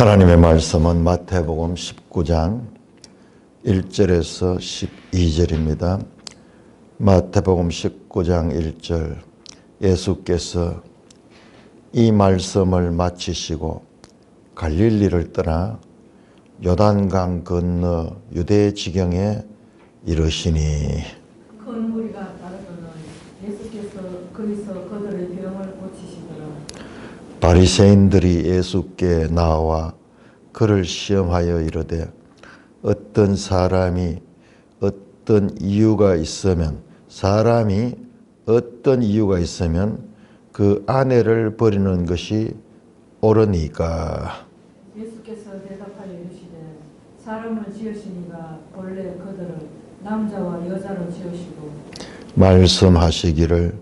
하나님의 말씀은 마태복음 19장 1절에서 12절입니다. 마태복음 19장 1절 예수께서 이 말씀을 마치시고 갈릴리를 떠나 요단강 건너 유대 지경에 이르시니 큰 무리가 따르더니 예수께서 거기서 그들의 병을 고치시더라. 바리새인들이 예수께 나와 그를 시험하여 이르되 어떤 사람이 어떤 이유가 있으면 그 아내를 버리는 것이 옳으니까. 예수께서 대답하여 이르시되 사람을 지으시니가 본래 그들을 남자와 여자로 지으시고 말씀하시기를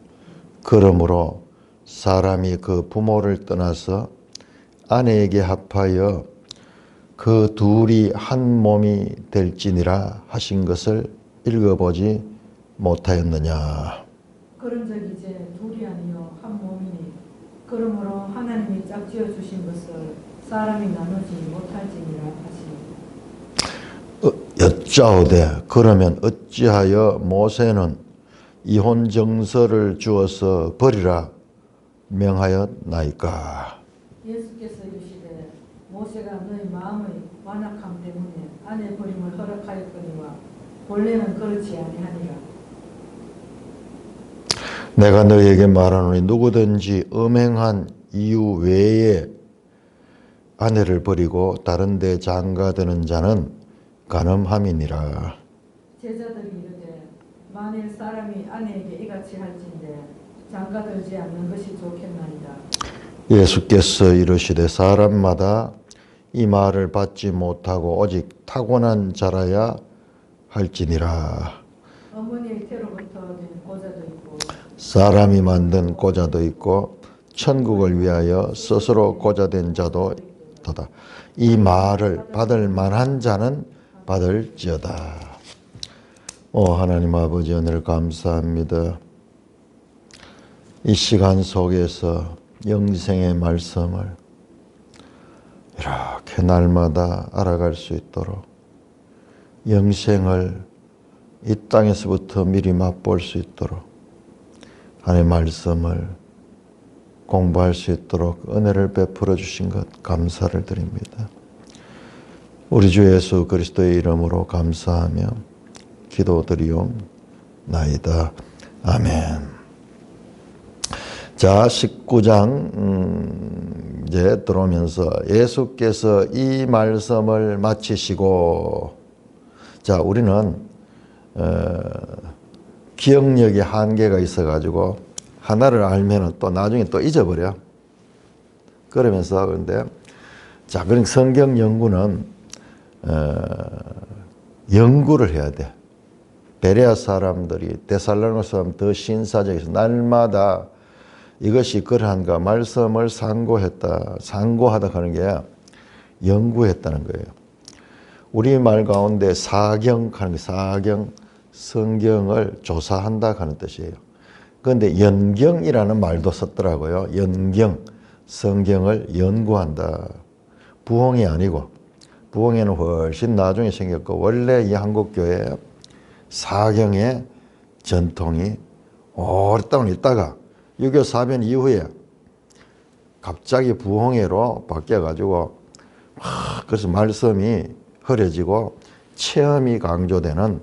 그러므로 사람이 그 부모를 떠나서 아내에게 합하여 그 둘이 한 몸이 될지니라 하신 것을 읽어보지 못하였느냐. 그런즉 이제 둘이 아니요 한 몸이니 그러므로 하나님이 짝지어 주신 것을 사람이 나누지 못할지니라 하시니 여짜오되 그러면 어찌하여 모세는 이혼 정서를 주어서 버리라 명하였나이까. 예수께서 이르시되 모세가 너희 마음의 완악함 때문에 아내 버림을 허락하였거니와 본래는 그렇지 아니하니라. 내가 너희에게 말하노니 누구든지 음행한 이유 외에 아내를 버리고 다른 데 장가드는 자는 간음함이니라. 제자들이 이르되 만일 사람이 아내에게 이같이 할진대 장가들지 않는 것이 좋겠나이다. 예수께서 이르시되 사람마다 이 말을 받지 못하고 오직 타고난 자라야 할지니라. 어머니의 태로부터 된 고자도 있고 사람이 만든 고자도 있고 천국을 위하여 스스로 고자된 자도 있도다. 이 말을 받을 만한 자는 받을지어다. 하나님 아버지 은혜를 감사합니다. 이 시간 속에서 영생의 말씀을 이렇게 날마다 알아갈 수 있도록 영생을 이 땅에서부터 미리 맛볼 수 있도록 하나님의 말씀을 공부할 수 있도록 은혜를 베풀어 주신 것 감사를 드립니다. 우리 주 예수 그리스도의 이름으로 감사하며 기도드리옵나이다. 아멘. 자, 19장 이제 들어오면서 예수께서 이 말씀을 마치시고, 자, 우리는 기억력에 한계가 있어가지고 하나를 알면은 또 나중에 또 잊어버려. 그러면서 그런데 자, 그런 성경 연구는 연구를 해야 돼. 베레아 사람들이 데살로니가 사람 더 신사적에서 날마다 이것이 그러한가 말씀을 상고하다 하는 게 연구했다는 거예요. 우리말 가운데 사경 하는 게 사경, 성경을 조사한다 하는 뜻이에요. 그런데 연경이라는 말도 썼더라고요. 연경, 성경을 연구한다. 부흥이 아니고, 부흥에는 훨씬 나중에 생겼고, 원래 이 한국교회 사경의 전통이 오랫동안 있다가 6.25 사변 이후에 갑자기 부흥회로 바뀌어가지고 그래서 말씀이 흐려지고 체험이 강조되는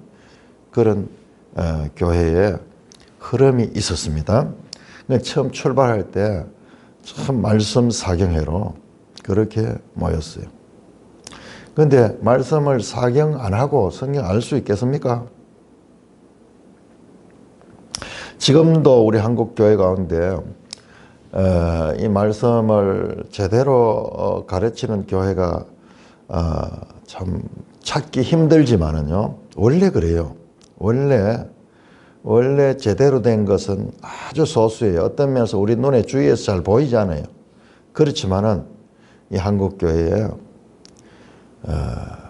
그런 교회의 흐름이 있었습니다. 처음 출발할 때 참 말씀 사경회로 그렇게 모였어요. 그런데 말씀을 사경 안 하고 성경 알 수 있겠습니까? 지금도 우리 한국 교회 가운데 이 말씀을 제대로 가르치는 교회가 참 찾기 힘들지만은요, 원래 그래요. 원래 제대로 된 것은 아주 소수예요. 어떤 면에서 우리 눈에 주위에서 잘 보이지 않아요. 그렇지만은 이 한국 교회에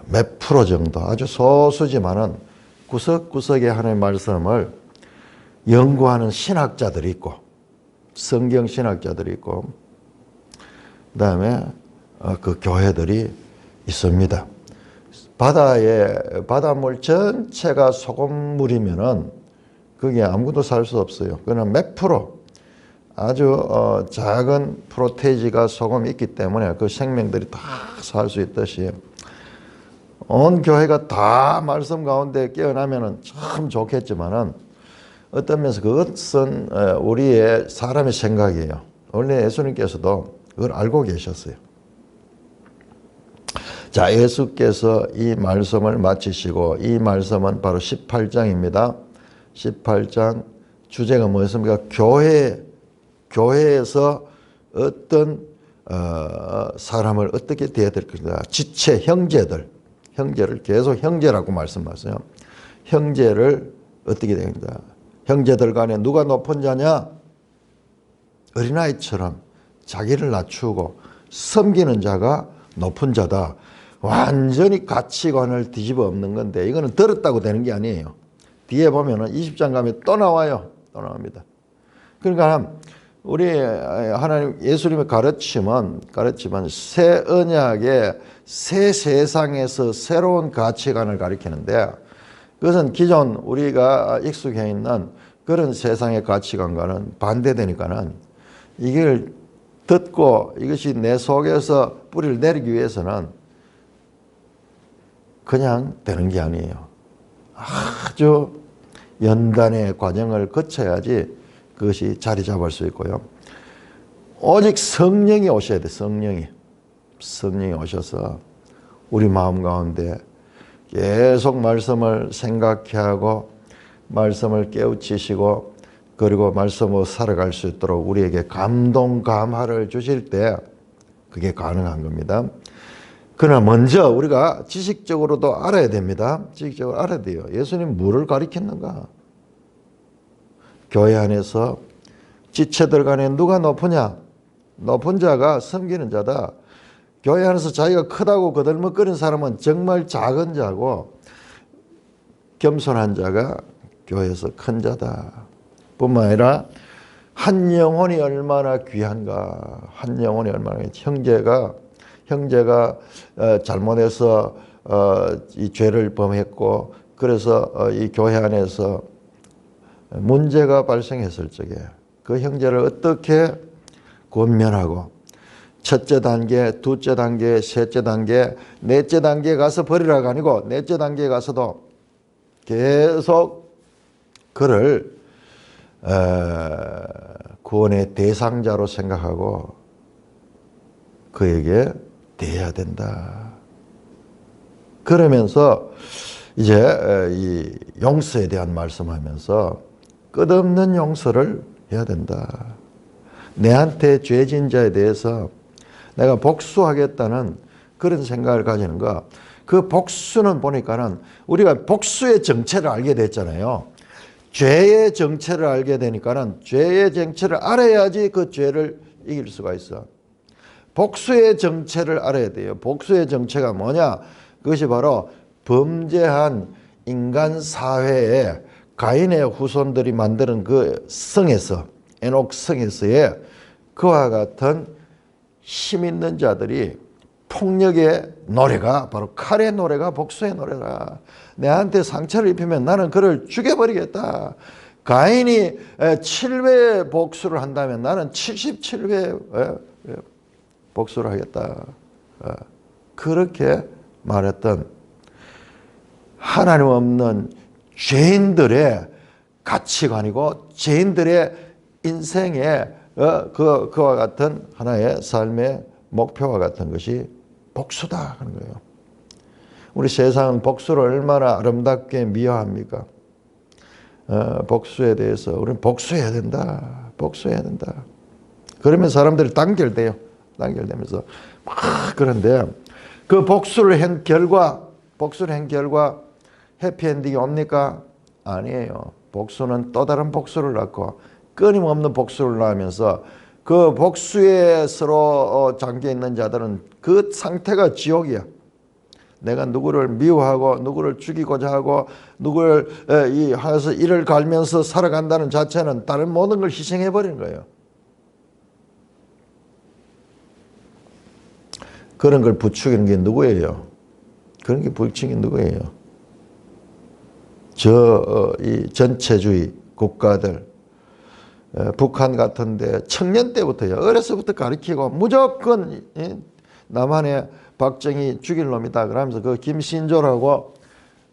몇 프로 정도 아주 소수지만은 구석구석에 하나님의 말씀을 연구하는 신학자들이 있고 성경 신학자들이 있고 그다음에 그 교회들이 있습니다. 바닷물 전체가 소금물이면은 거기에 아무도 살 수 없어요. 그러나 몇 프로 아주 작은 프로테이지가 소금이 있기 때문에 그 생명들이 다 살 수 있듯이 온 교회가 다 말씀 가운데 깨어나면은 참 좋겠지만은 어떤 면에서 그것은 우리의 사람의 생각이에요. 원래 예수님께서도 그걸 알고 계셨어요. 자, 예수께서 이 말씀을 마치시고 이 말씀은 바로 18장입니다. 18장 주제가 뭐였습니까? 교회에서 어떤 사람을 어떻게 대해야 될 것인가. 지체 형제를 계속 형제라고 말씀하세요. 형제를 어떻게 대해야 된다. 형제들 간에 누가 높은 자냐? 어린아이처럼 자기를 낮추고 섬기는 자가 높은 자다. 완전히 가치관을 뒤집어 엎는 건데 이거는 들었다고 되는 게 아니에요. 뒤에 보면은 20장 가면 또 나와요. 또 나옵니다. 그러니까 우리 하나님 예수님의 가르침은 새 언약의 새 세상에서 새로운 가치관을 가리키는데 그것은 기존 우리가 익숙해 있는 그런 세상의 가치관과는 반대되니까는 이걸 듣고 이것이 내 속에서 뿌리를 내리기 위해서는 그냥 되는 게 아니에요. 아주 연단의 과정을 거쳐야지 그것이 자리 잡을 수 있고요. 오직 성령이 오셔야 돼. 성령이 오셔서 우리 마음 가운데 계속 말씀을 생각해 하고 말씀을 깨우치시고 그리고 말씀으로 살아갈 수 있도록 우리에게 감동 감화를 주실 때 그게 가능한 겁니다. 그러나 먼저 우리가 지식적으로도 알아야 됩니다. 지식적으로 알아야 돼요. 예수님 뭐를 가리켰는가? 교회 안에서 지체들 간에 누가 높으냐? 높은 자가 섬기는 자다. 교회 안에서 자기가 크다고 거들먹거리는 사람은 정말 작은 자고 겸손한 자가 교회에서 큰 자다. 뿐만 아니라 한 영혼이 얼마나 귀한가. 한 영혼이 얼마나 형제가 잘못해서 이 죄를 범했고 그래서 이 교회 안에서 문제가 발생했을 적에 그 형제를 어떻게 권면하고 첫째 단계, 둘째 단계, 셋째 단계, 넷째 단계에 가서 버리라가 아니고 넷째 단계에 가서도 계속 그를 구원의 대상자로 생각하고 그에게 대해야 된다. 그러면서 이제 이 용서에 대한 말씀하면서 끝없는 용서를 해야 된다. 내한테 죄진 자에 대해서 내가 복수하겠다는 그런 생각을 가지는 거. 그 복수는 보니까는 우리가 복수의 정체를 알게 됐잖아요. 죄의 정체를 알게 되니까는 죄의 정체를 알아야지 그 죄를 이길 수가 있어. 복수의 정체를 알아야 돼요. 복수의 정체가 뭐냐? 그것이 바로 범죄한 인간 사회에 가인의 후손들이 만드는 그 성에서, 에녹 성에서의 그와 같은 힘 있는 자들이 폭력의 노래가 바로 칼의 노래가 복수의 노래라. 내한테 상처를 입히면 나는 그를 죽여버리겠다. 가인이 7회 복수를 한다면 나는 77회 복수를 하겠다. 그렇게 말했던 하나님 없는 죄인들의 가치관이고 죄인들의 인생의 그와 같은 하나의 삶의 목표와 같은 것이 복수다 하는 거예요. 우리 세상은 복수를 얼마나 아름답게 미화합니까? 복수에 대해서 우리는 복수해야 된다. 복수해야 된다. 그러면 사람들이 단결되면서 막 그런데 그 복수를 한 결과 해피엔딩이 옵니까? 아니에요. 복수는 또 다른 복수를 낳고 끊임없는 복수를 낳으면서 그 복수에 서로 잠겨있는 자들은 그 상태가 지옥이야. 내가 누구를 미워하고 누구를 죽이고자 하고 누구를 하여서 이를 갈면서 살아간다는 자체는 다른 모든 걸 희생해버리는 거예요. 그런 걸 부추기는 게 누구예요? 그런 게 부추기는 누구예요? 이 전체주의 국가들, 북한 같은데 청년 때부터요. 어려서부터 가르치고 무조건 남한의 박정희 죽일 놈이다. 그러면서 그 김신조라고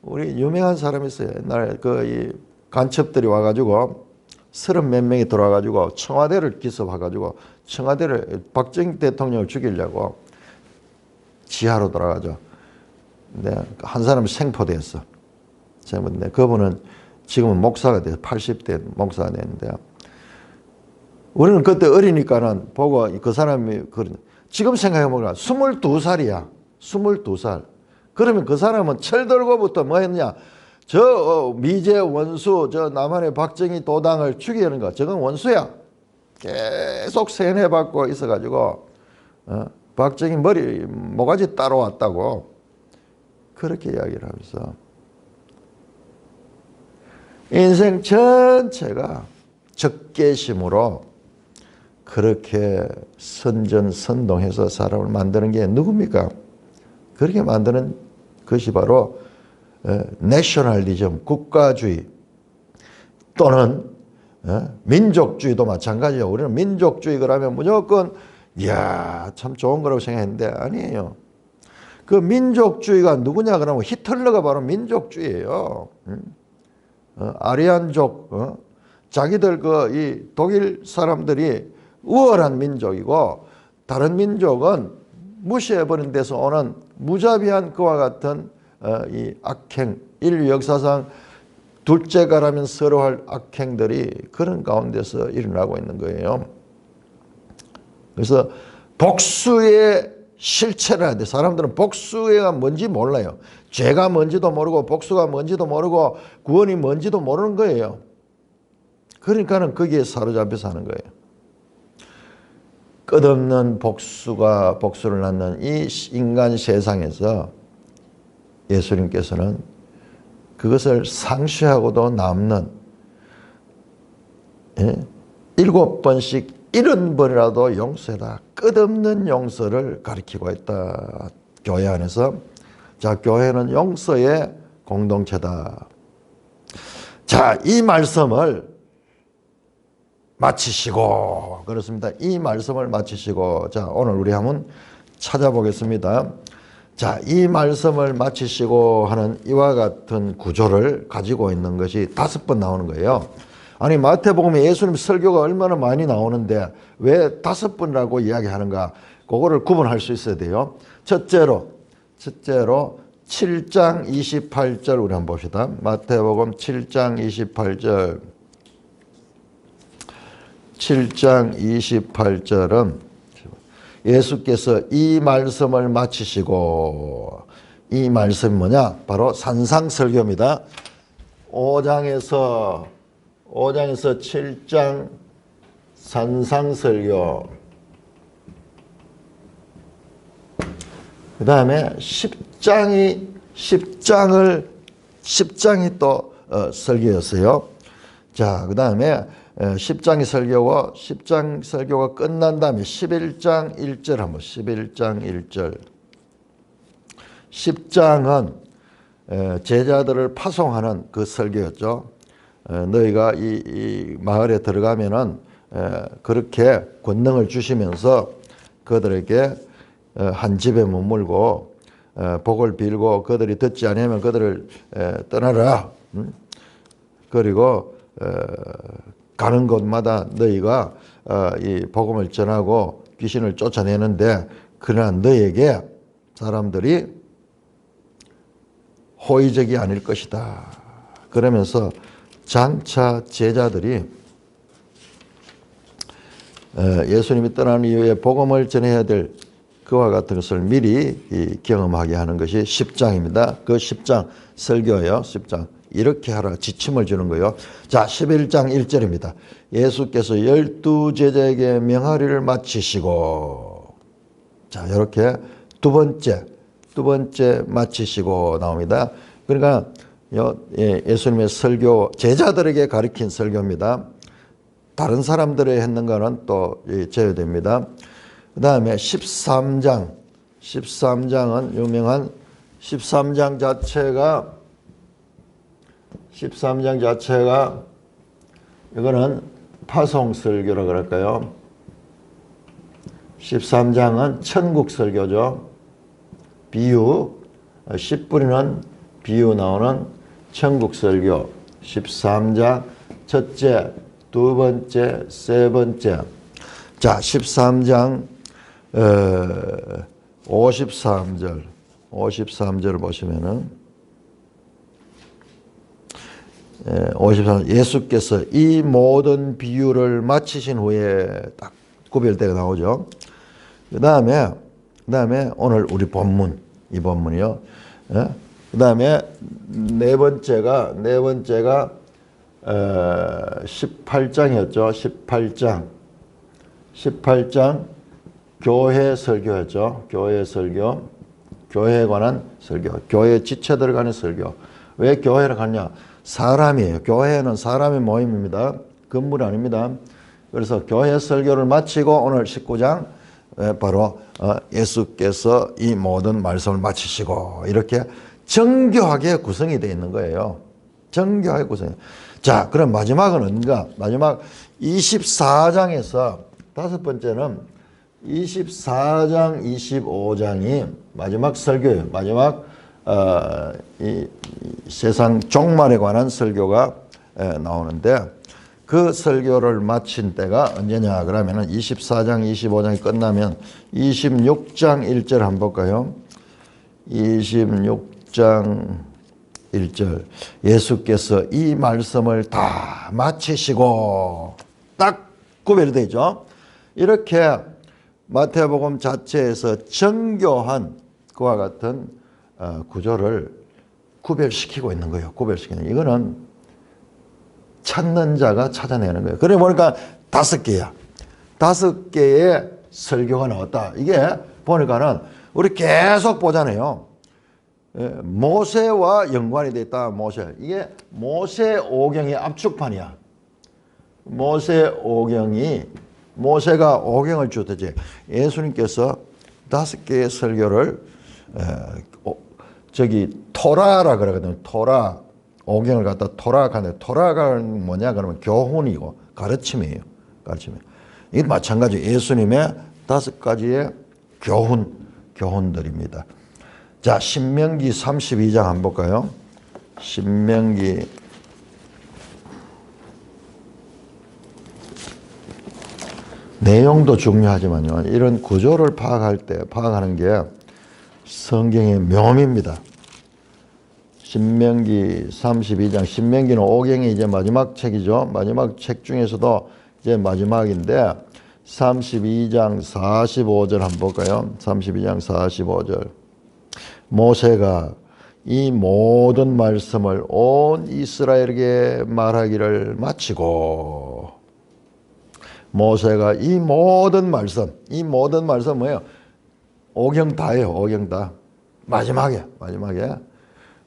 우리 유명한 사람이 있어요. 옛날에 이 간첩들이 와가지고 30몇 명이 들어와가지고 청와대를 기습해가지고 청와대를 박정희 대통령을 죽이려고 지하로 들어가죠. 근데 한 사람이 생포됐어. 근데 그분은 지금은 목사가 돼서 80대 목사가 됐는데 우리는 그때 어리니까는 보고 그 사람이 지금 생각해보면 22살이야. 22살. 그러면 그 사람은 철들고부터 뭐 했냐? 미제 원수, 남한의 박정희 도당을 죽이는 거, 저건 원수야. 계속 세뇌받고 있어가지고, 박정희 모가지 따라왔다고. 그렇게 이야기를 하면서. 인생 전체가 적개심으로 그렇게 선전선동해서 사람을 만드는 게 누굽니까? 그렇게 만드는 것이 바로 내셔널리즘, 국가주의 또는 민족주의도 마찬가지예요. 우리는 민족주의 그러면 무조건 이야 참 좋은 거라고 생각했는데 아니에요. 그 민족주의가 누구냐 그러면 히틀러가 바로 민족주의예요. 아리안족, 자기들 이 독일 사람들이 우월한 민족이고 다른 민족은 무시해버린 데서 오는 무자비한 그와 같은 이 악행, 인류 역사상 둘째가라면 서러워할 악행들이 그런 가운데서 일어나고 있는 거예요. 그래서 복수의 실체를 해야 돼. 사람들은 복수가 뭔지 몰라요. 죄가 뭔지도 모르고 복수가 뭔지도 모르고 구원이 뭔지도 모르는 거예요. 그러니까는 거기에 사로잡혀서 하는 거예요. 끝없는 복수가 복수를 낳는 이 인간 세상에서 예수님께서는 그것을 상쇄하고도 남는 7번씩 70번이라도 용서해라. 끝없는 용서를 가리키고 있다. 교회 안에서. 자, 교회는 용서의 공동체다. 자, 이 말씀을 마치시고 그렇습니다. 이 말씀을 마치시고 자 오늘 우리 한번 찾아보겠습니다. 자, 이 말씀을 마치시고 하는 이와 같은 구조를 가지고 있는 것이 5번 나오는 거예요. 아니 마태복음에 예수님 설교가 얼마나 많이 나오는데 왜 5번이라고 이야기하는가? 그거를 구분할 수 있어야 돼요. 첫째로 7장 28절 우리 한번 봅시다. 마태복음 7장 28절 7장 28절은 예수께서 이 말씀을 마치시고 이 말씀이 뭐냐? 바로 산상설교입니다. 5장에서 7장 산상설교 그 다음에 10장이 또 설교였어요. 자, 그 다음에 10장이 설교고 10장 설교가 끝난 다음에 11장 1절 한번 11장 1절 10장은 제자들을 파송하는 그 설교였죠. 너희가 이 마을에 들어가면은 그렇게 권능을 주시면서 그들에게 한 집에 머물고 복을 빌고 그들이 듣지 않으면 그들을 떠나라. 그리고 가는 곳마다 너희가 이 복음을 전하고 귀신을 쫓아내는데 그러나 너희에게 사람들이 호의적이 아닐 것이다. 그러면서 장차 제자들이 예수님이 떠난 이후에 복음을 전해야 될 그와 같은 것을 미리 경험하게 하는 것이 10장입니다. 그 10장 설교예요. 10장. 이렇게 하라 지침을 주는 거예요. 자, 11장 1절입니다. 예수께서 12제자에게 명하리를 마치시고 자, 이렇게 두 번째 마치시고 나옵니다. 그러니까 예수님의 설교 제자들에게 가르친 설교입니다. 다른 사람들이 했는 거는 또 제외됩니다. 그 다음에 13장 13장은 유명한 13장 자체가 이거는 파송설교라 그럴까요? 13장은 천국설교죠. 비유, 10분이는 비유 나오는 천국설교. 13장 첫째, 두 번째, 세 번째. 자, 13장 53절을 보시면은 53절 예수께서 이 모든 비유를 마치신 후에 딱 구별되게 나오죠. 그 다음에 오늘 우리 본문, 이 본문이요. 그 다음에 네 번째가 18장이었죠. 18장 교회 설교였죠. 교회 설교. 교회에 관한 설교. 교회 지체들에 관한 설교. 왜 교회를 가냐? 사람이에요. 교회는 사람의 모임입니다. 건물 아닙니다. 그래서 교회 설교를 마치고 오늘 19장 바로 예수께서 이 모든 말씀을 마치시고 이렇게 정교하게 구성이 되어 있는 거예요. 정교하게 구성이. 자, 그럼 마지막은 뭔가? 마지막 24장에서 다섯 번째는 24장, 25장이 마지막 설교예요. 마지막 이 세상 종말에 관한 설교가 나오는데 그 설교를 마친 때가 언제냐 그러면은 24장, 25장이 끝나면 26장 1절 한번 볼까요? 26장 1절 예수께서 이 말씀을 다 마치시고 딱 구별되어 있죠. 이렇게 마태복음 자체에서 정교한 그와 같은 구조를 구별시키고 있는 거예요. 구별시키는. 이거는 찾는 자가 찾아내는 거예요. 그래 보니까 5개야. 5개의 설교가 나왔다. 이게 보니까는 우리 계속 보잖아요. 모세와 연관이 되어 있다. 모세. 이게 모세 오경의 압축판이야. 모세 오경이 모세가 오경을 주듯이 예수님께서 5개의 설교를 토라라 그러거든요. 토라. 오경을 갖다 토라가 하는데 토라가 뭐냐 그러면 교훈이고 가르침이에요. 가르침이에요. 이게 마찬가지 예수님의 5가지의 교훈들입니다. 자, 신명기 32장 한번 볼까요? 신명기 내용도 중요하지만요. 이런 구조를 파악하는 게 성경의 묘미입니다. 신명기 32장, 신명기는 오경이 이제 마지막 책이죠. 마지막 책 중에서도 이제 마지막인데 32장 45절 한번 볼까요? 32장 45절. 모세가 이 모든 말씀을 온 이스라엘에게 말하기를 마치고 모세가 이 모든 말씀 뭐예요? 오경 다예요. 오경 다. 마지막에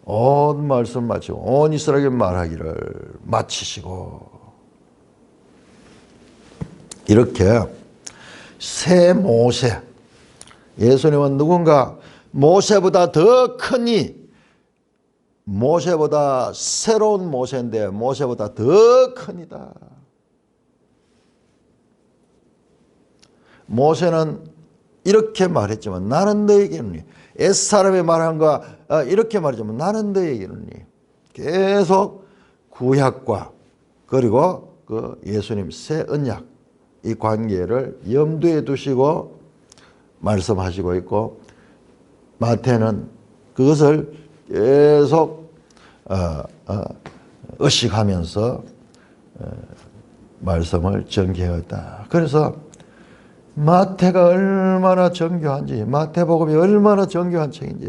온 말씀 마치고 온 이스라엘에게 말하기를 마치시고 이렇게 새 모세 예수님은 누군가 모세보다 더 크니 모세보다 새로운 모세인데 모세보다 더 크니다. 모세는 이렇게 말했지만 나는 너에게는 옛사람이 말한 거 이렇게 말했지만 나는 너에게는 계속 구약과 그리고 그 예수님 새 언약 이 관계를 염두에 두시고 말씀하시고 있고 마태는 그것을 계속 의식하면서 말씀을 전개했다. 그래서 마태가 얼마나 정교한지 마태복음이 얼마나 정교한 책인지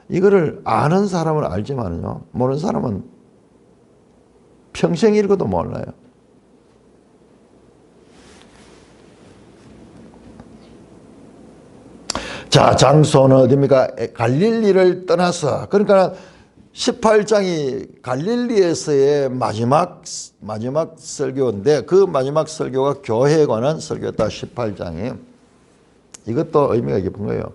이거를 아는 사람은 알지만요 모르는 사람은 평생 읽어도 몰라요. 자, 장소는 어디입니까? 갈릴리를 떠나서 그러니까 18장이 갈릴리에서의 마지막 설교인데 그 마지막 설교가 교회에 관한 설교였다. 18장이. 이것도 의미가 깊은 거예요.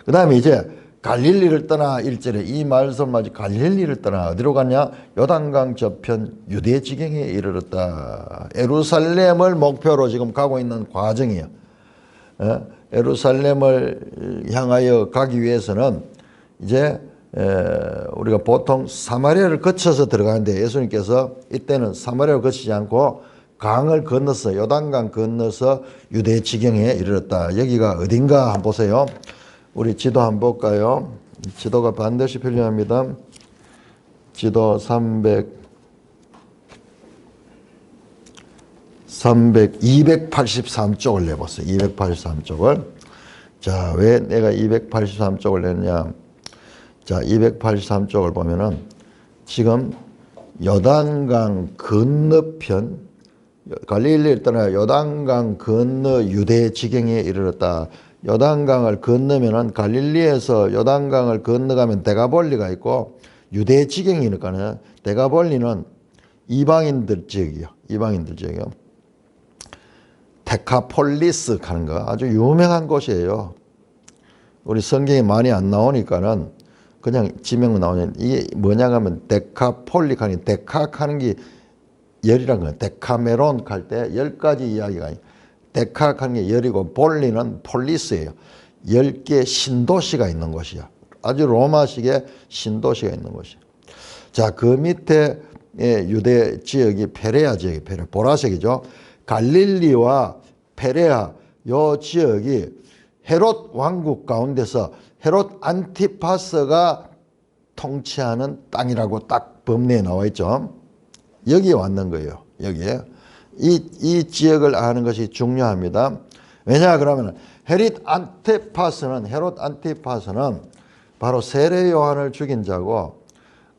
그 다음에 이제 갈릴리를 떠나 1절에 이 말씀 맞이 갈릴리를 떠나 어디로 갔냐? 요단강 저편 유대 지경에 이르렀다. 예루살렘을 목표로 지금 가고 있는 과정이에요. 예루살렘을 향하여 가기 위해서는 이제 우리가 보통 사마리아를 거쳐서 들어가는데 예수님께서 이때는 사마리아를 거치지 않고 강을 건너서 요단강 건너서 유대 지경에 이르렀다. 여기가 어딘가 한번 보세요. 우리 지도 한번 볼까요? 지도가 반드시 필요합니다. 지도 283쪽을 내보세요. 283쪽을. 자, 왜 내가 283쪽을 냈냐? 자, 283쪽을 보면은 지금 요단강 건너편, 갈릴리를 떠나 요단강 건너 유대 지경에 이르렀다. 요단강을 건너면은 갈릴리에서 요단강을 건너가면 데가볼리가 있고 유대 지경이니까는 데가볼리는 이방인들 지역이요. 이방인들 지역이요. 데카폴리스 하는 거 아주 유명한 곳이에요. 우리 성경에 많이 안 나오니까는 그냥 지명은 나오는 이게 뭐냐 하면 데카폴릭 하는 데카 하는 게 열이란 거예요. 데카메론 할 때 10가지 이야기가 데카 하는 게 열이고 볼리는 폴리스예요. 10개 신도시가 있는 곳이야. 아주 로마식의 신도시가 있는 곳이야. 자, 그 밑에 유대 지역이 페레아 지역이 페레아 보라색이죠. 갈릴리와 페레아 요 지역이 헤롯 왕국 가운데서 헤롯 안티파스가 통치하는 땅이라고 딱 법례에 나와 있죠. 여기에 왔는 거예요. 여기에. 이 지역을 아는 것이 중요합니다. 왜냐 그러면 헤롯 안티파스는 바로 세례 요한을 죽인 자고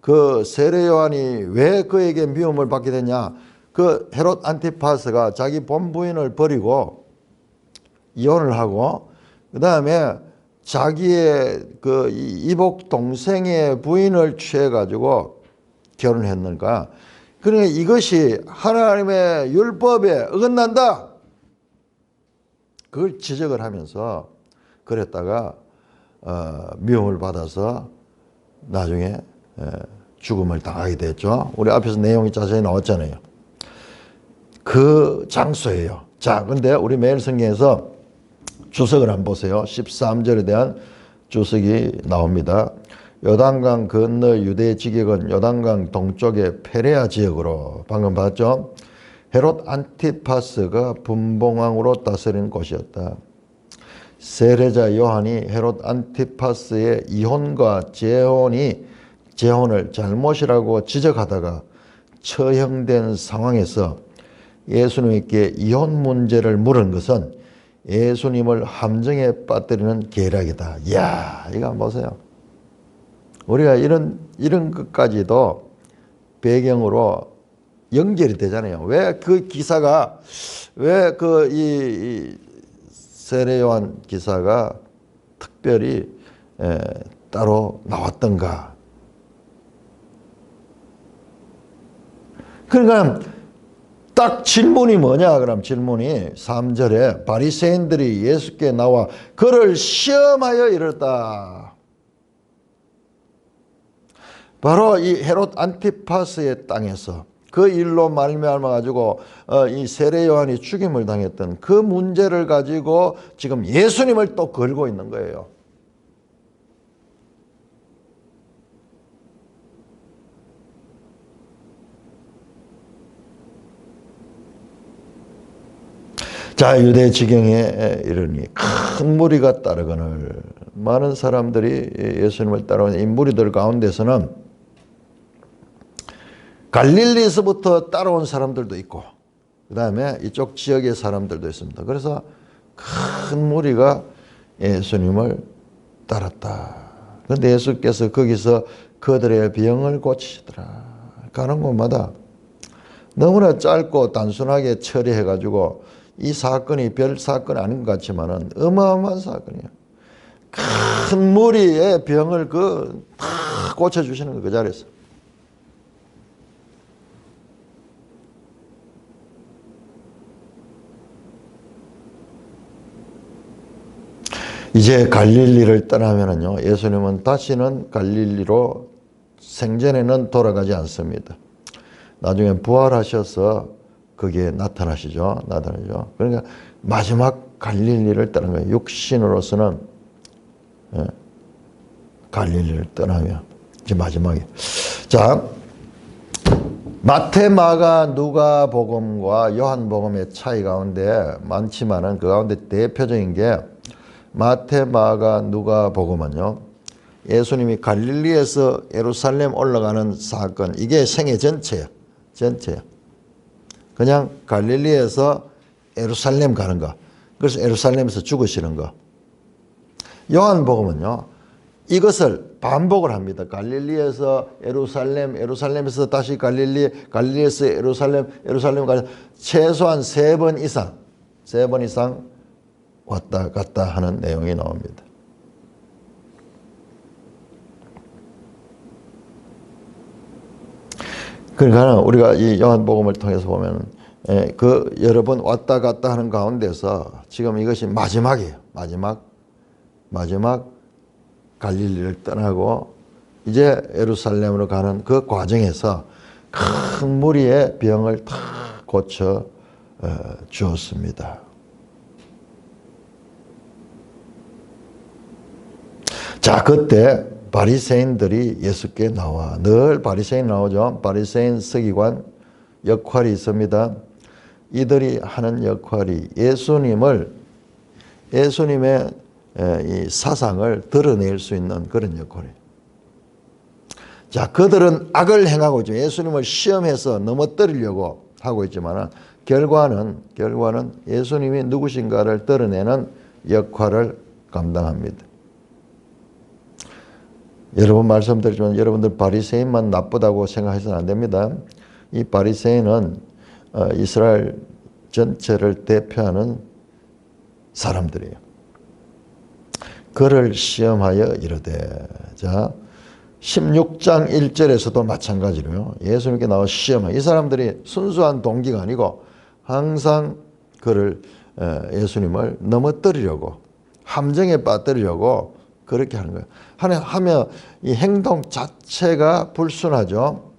그 세례 요한이 왜 그에게 미움을 받게 됐냐? 그 헤롯 안티파스가 자기 본부인을 버리고 이혼을 하고 그 다음에 자기의 그 이복 동생의 부인을 취해 가지고 결혼했는가? 그러니까 이것이 하나님의 율법에 어긋난다. 그걸 지적을 하면서 그랬다가 미움을 받아서 나중에 죽음을 당하게 됐죠. 우리 앞에서 내용이 자세히 나왔잖아요. 그 장소예요. 자, 근데 우리 매일 성경에서 주석을 한번 보세요. 13절에 대한 주석이 나옵니다. 요단강 건너 유대 지역은 요단강 동쪽의 페레아 지역으로 방금 봤죠. 헤롯 안티파스가 분봉왕으로 다스린 곳이었다. 세례자 요한이 헤롯 안티파스의 이혼과 재혼을 잘못이라고 지적하다가 처형된 상황에서 예수님께 이혼 문제를 물은 것은 예수님을 함정에 빠뜨리는 계략이다. 이야, 이거 한번 보세요. 우리가 이런 것까지도 배경으로 연결이 되잖아요. 왜 그 기사가, 왜 이 세례 요한 기사가 특별히 따로 나왔던가. 그러니까 딱 질문이 뭐냐? 그럼 질문이 3절에 바리새인들이 예수께 나와 그를 시험하여 이르렀다. 바로 이 헤롯 안티파스의 땅에서 그 일로 말미암아 가지고 이 세례 요한이 죽임을 당했던 그 문제를 가지고 지금 예수님을 또 걸고 있는 거예요. 자, 유대 지경에 이르니 큰 무리가 따르거늘 많은 사람들이 예수님을 따라오는 이 무리들 가운데서는 갈릴리에서부터 따라온 사람들도 있고 그 다음에 이쪽 지역의 사람들도 있습니다. 그래서 큰 무리가 예수님을 따랐다. 그런데 예수께서 거기서 그들의 병을 고치시더라. 가는 곳마다 너무나 짧고 단순하게 처리해가지고 이 사건이 별 사건이 아닌 것 같지만은 어마어마한 사건이에요. 큰 무리의 병을 다 고쳐주시는 거 그 자리에서. 이제 갈릴리를 떠나면은요, 예수님은 다시는 갈릴리로 생전에는 돌아가지 않습니다. 나중에 부활하셔서 거기에 나타나시죠. 나타나죠. 그러니까 마지막 갈릴리를 떠난 거예요. 육신으로서는 갈릴리를 떠나며 이제 마지막에. 자, 마태, 마가, 누가 복음과 요한 복음의 차이 가운데 많지만은 그 가운데 대표적인 게 마태, 마가, 누가 복음은요, 예수님이 갈릴리에서 예루살렘 올라가는 사건, 이게 생애 전체야. 전체야. 그냥 갈릴리에서 예루살렘 가는 거. 그래서 예루살렘에서 죽으시는 거. 요한 복음은요, 이것을 반복을 합니다. 갈릴리에서 예루살렘, 예루살렘에서 다시 갈릴리, 갈릴리에서 예루살렘, 예루살렘 가서 최소한 3번 이상 왔다 갔다 하는 내용이 나옵니다. 그러니까 우리가 이 요한복음을 통해서 보면 그 여러 번 왔다 갔다 하는 가운데서 지금 이것이 마지막이에요. 마지막 갈릴리를 떠나고 이제 예루살렘으로 가는 그 과정에서 큰 무리의 병을 다 고쳐 주었습니다. 자, 그때 바리새인들이 예수께 나와. 늘 바리새인 나오죠. 바리새인 서기관 역할이 있습니다. 이들이 하는 역할이 예수님의 이 사상을 드러낼 수 있는 그런 역할이에요. 자, 그들은 악을 행하고 있죠. 예수님을 시험해서 넘어뜨리려고 하고 있지만 결과는 예수님이 누구신가를 드러내는 역할을 감당합니다. 여러 번 말씀드리지만 여러분들 바리새인만 나쁘다고 생각해서는 안 됩니다. 이 바리새인은 이스라엘 전체를 대표하는 사람들이에요. 그를 시험하여 이르되. 자, 16장 1절에서도 마찬가지로요. 예수님께 나와 시험하. 이 사람들이 순수한 동기가 아니고 항상 그를 예수님을 넘어뜨리려고, 함정에 빠뜨리려고 그렇게 하는 거예요. 하며 이 행동 자체가 불순하죠.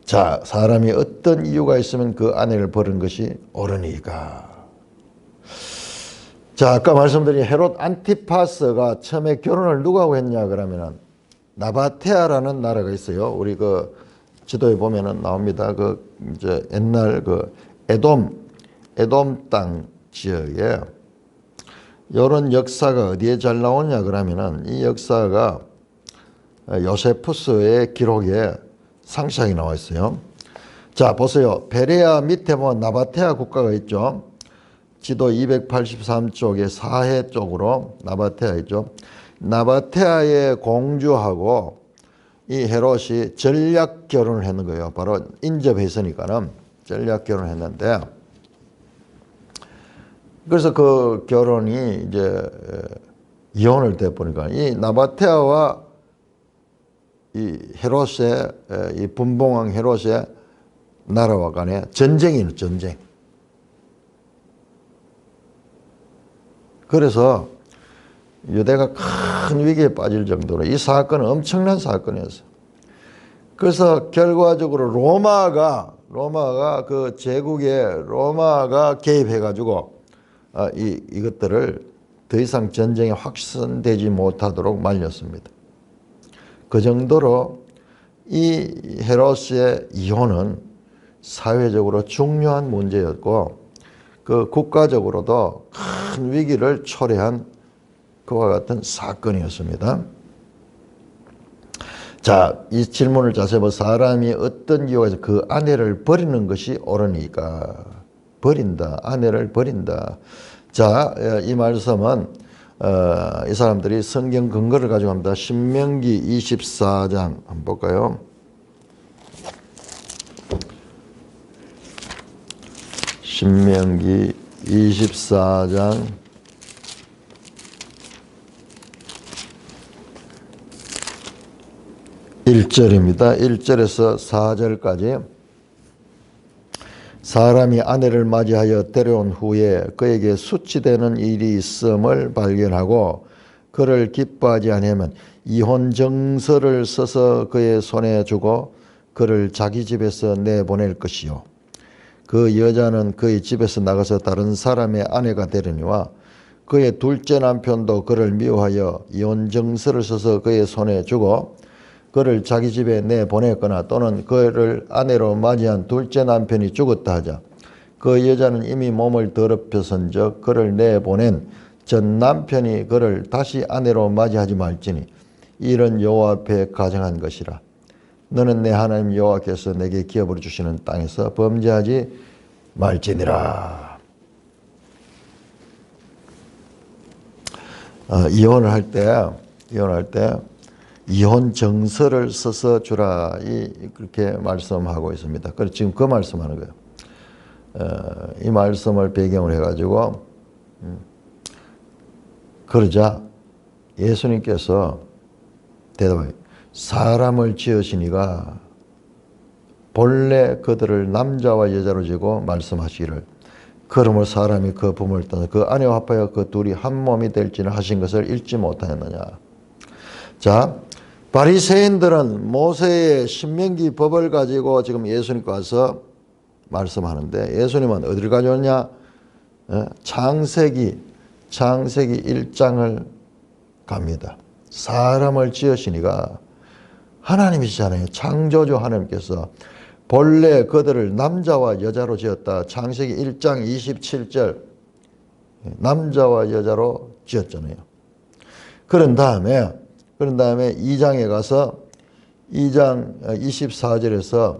자, 사람이 어떤 이유가 있으면 그 아내를 버리는 것이 옳으니까. 자, 아까 말씀드린 헤롯 안티파스가 처음에 결혼을 누구하고 했냐 그러면은 나바테아라는 나라가 있어요. 우리 그 지도에 보면은 나옵니다. 그 이제 옛날 그 에돔 땅 지역에 이런 역사가 어디에 잘 나오냐 그러면은 이 역사가 요세푸스의 기록에 상세하게 나와 있어요. 자, 보세요. 베레아 밑에 보면 나바테아 국가가 있죠. 지도 283쪽에 사해 쪽으로 나바테아 있죠. 나바테아의 공주하고 이 헤롯이 전략 결혼을 했는 거예요. 바로 인접했으니까는 전략 결혼을 했는데, 그래서 그 결혼이 이제 이혼을 돼 보니까 이 나바테아와 이 헤롯의 이 분봉왕 헤롯의 나라와 간에 전쟁이에요. 전쟁. 그래서 유대가 큰 위기에 빠질 정도로 이 사건은 엄청난 사건이었어요. 그래서 결과적으로 로마가 그 제국에 로마가 개입해가지고 이것들을 더 이상 전쟁이 확산되지 못하도록 말렸습니다. 그 정도로 이 헤롯의 이혼은 사회적으로 중요한 문제였고 그 국가적으로도 큰 위기를 초래한 그와 같은 사건이었습니다. 자, 이 질문을 자세히 보면 사람이 어떤 이유가 있어 그 아내를 버리는 것이 옳으니까. 버린다. 아내를 버린다. 자, 이 말씀은 이 사람들이 성경 근거를 가지고 합니다. 신명기 24장 한번 볼까요? 신명기 24장 1절입니다. 1절에서 4절까지 사람이 아내를 맞이하여 데려온 후에 그에게 수치되는 일이 있음을 발견하고 그를 기뻐하지 아니하면 이혼 정서를 써서 그의 손에 주고 그를 자기 집에서 내보낼 것이요. 그 여자는 그의 집에서 나가서 다른 사람의 아내가 되려니와 그의 둘째 남편도 그를 미워하여 이혼 정서를 써서 그의 손에 주고 그를 자기 집에 내보냈거나 또는 그를 아내로 맞이한 둘째 남편이 죽었다 하자 그 여자는 이미 몸을 더럽혀선적 그를 내보낸 전 남편이 그를 다시 아내로 맞이하지 말지니 이런 여호와 앞에 가정한 것이라. 너는 내 하나님 여호와께서 내게 기업으로 주시는 땅에서 범죄하지 말지니라. 이혼을 할 때 이혼 정서를 써서 주라 그렇게 말씀하고 있습니다. 그래서 지금 그 말씀하는 거예요. 이 말씀을 배경으로 해가지고 그러자 예수님께서 대답해요. 사람을 지으시니가 본래 그들을 남자와 여자로 지고 말씀하시기를 그러므로 사람이 그 부모를 떠나 그 아내와 합하여 그 둘이 한 몸이 될지는 하신 것을 읽지 못하였느냐. 자, 바리새인들은 모세의 신명기 법을 가지고 지금 예수님께 와서 말씀하는데 예수님은 어디를 가져왔냐? 창세기 1장을 갑니다. 사람을 지으시니가 하나님이시잖아요. 창조주 하나님께서 본래 그들을 남자와 여자로 지었다. 창세기 1장 27절 남자와 여자로 지었잖아요. 그런 다음에 2장에 가서 2장 24절에서